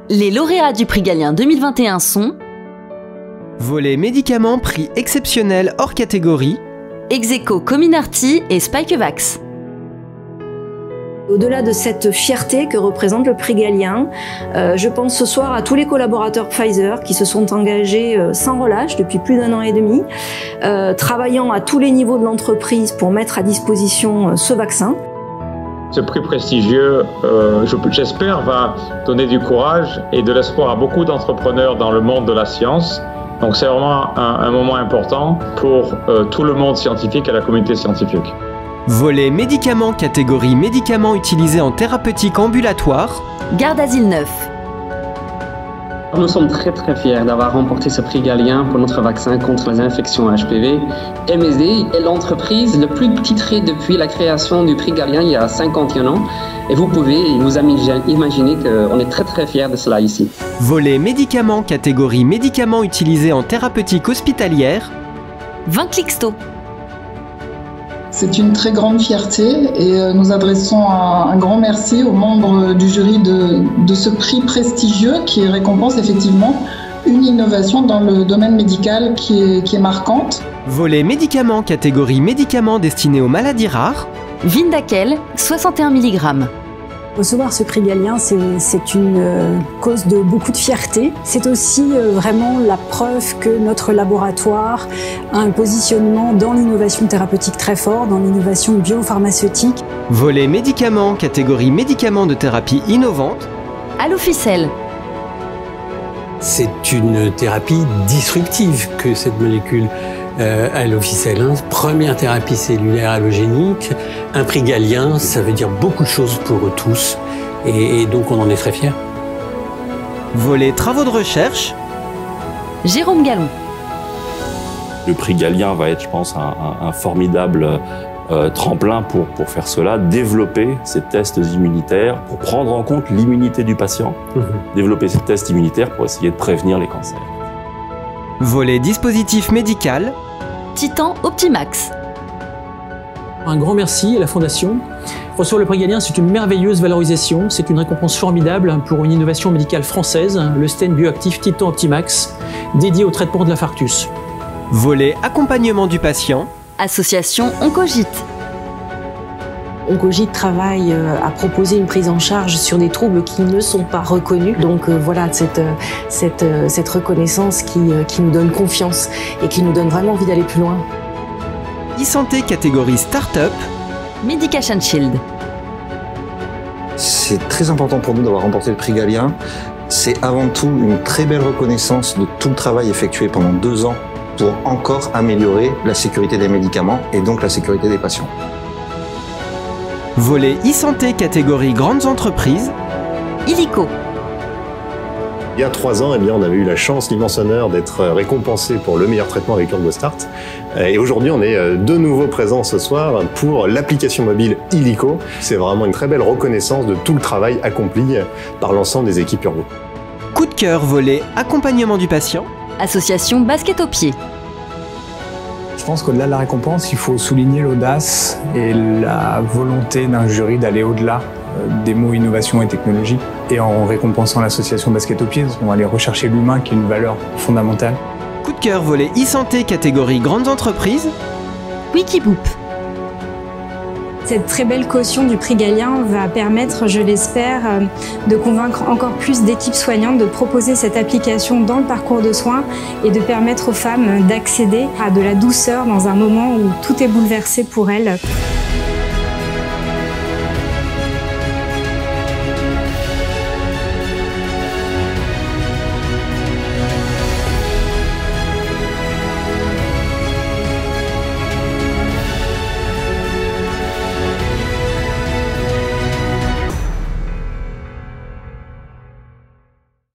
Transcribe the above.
Les lauréats du prix Galien 2021 sont Volet médicaments prix exceptionnel hors catégorie, Execo Comirnaty et Spikevax. Au-delà de cette fierté que représente le prix Galien, je pense ce soir à tous les collaborateurs Pfizer qui se sont engagés sans relâche depuis plus d'1 an et demi, travaillant à tous les niveaux de l'entreprise pour mettre à disposition ce vaccin. Ce prix prestigieux, j'espère, va donner du courage et de l'espoir à beaucoup d'entrepreneurs dans le monde de la science. Donc c'est vraiment un moment important pour tout le monde scientifique et la communauté scientifique. volet médicaments catégorie médicaments utilisés en thérapeutique ambulatoire, Gardasil 9. Nous sommes très fiers d'avoir remporté ce prix Galien pour notre vaccin contre les infections HPV. MSD est l'entreprise le plus titrée depuis la création du prix Galien il y a 51 ans. Et vous pouvez vous imaginer qu'on est très fiers de cela ici. volet médicaments catégorie médicaments utilisés en thérapeutique hospitalière, Vinclixto. C'est une très grande fierté et nous adressons un grand merci aux membres du jury de ce prix prestigieux qui récompense effectivement une innovation dans le domaine médical qui est marquante. volet médicaments catégorie médicaments destinés aux maladies rares, Vyndaqel 61 mg. Recevoir ce prix Galien, c'est une cause de beaucoup de fierté. C'est aussi vraiment la preuve que notre laboratoire a un positionnement dans l'innovation thérapeutique très fort, dans l'innovation biopharmaceutique. volet médicaments catégorie médicaments de thérapie innovante, Alofisel. C'est une thérapie disruptive que cette molécule Alofisel, première thérapie cellulaire allogénique, un prix Galien, ça veut dire beaucoup de choses pour eux tous et donc on en est très fiers. volet travaux de recherche, Jérôme Gallon. Le prix Galien va être, je pense, un formidable tremplin pour faire cela, développer ces tests immunitaires pour prendre en compte l'immunité du patient, développer ces tests immunitaires pour essayer de prévenir les cancers. volet dispositif médical, Titan Optimax. Un grand merci à la Fondation. Recevoir le prix Galien, c'est une merveilleuse valorisation, c'est une récompense formidable pour une innovation médicale française, le stent bioactif Titan Optimax, dédié au traitement de l'infarctus. volet accompagnement du patient, Association Oncogite. Oncogite travaille à proposer une prise en charge sur des troubles qui ne sont pas reconnus. Donc voilà, cette reconnaissance qui nous donne confiance et qui nous donne vraiment envie d'aller plus loin. e-santé catégorie start-up, Medication Shield. C'est très important pour nous d'avoir remporté le prix Galien. C'est avant tout une très belle reconnaissance de tout le travail effectué pendant 2 ans pour encore améliorer la sécurité des médicaments et donc la sécurité des patients. volet e-santé catégorie grandes entreprises, Illico. Il y a 3 ans, on avait eu la chance, l'immense honneur d'être récompensé pour le meilleur traitement avec Urgostart. Et aujourd'hui, on est de nouveau présent ce soir pour l'application mobile Illico. C'est vraiment une très belle reconnaissance de tout le travail accompli par l'ensemble des équipes Urgo. coup de cœur volet accompagnement du patient, Association Basket au pied. Je pense qu'au-delà de la récompense, il faut souligner l'audace et la volonté d'un jury d'aller au-delà des mots innovation et technologie. Et en récompensant l'association Basket au pied, on va aller rechercher l'humain qui est une valeur fondamentale. coup de cœur volet e-santé catégorie grandes entreprises, Wikiboop. Cette très belle caution du prix Galien va permettre, je l'espère, de convaincre encore plus d'équipes soignantes de proposer cette application dans le parcours de soins et de permettre aux femmes d'accéder à de la douceur dans un moment où tout est bouleversé pour elles.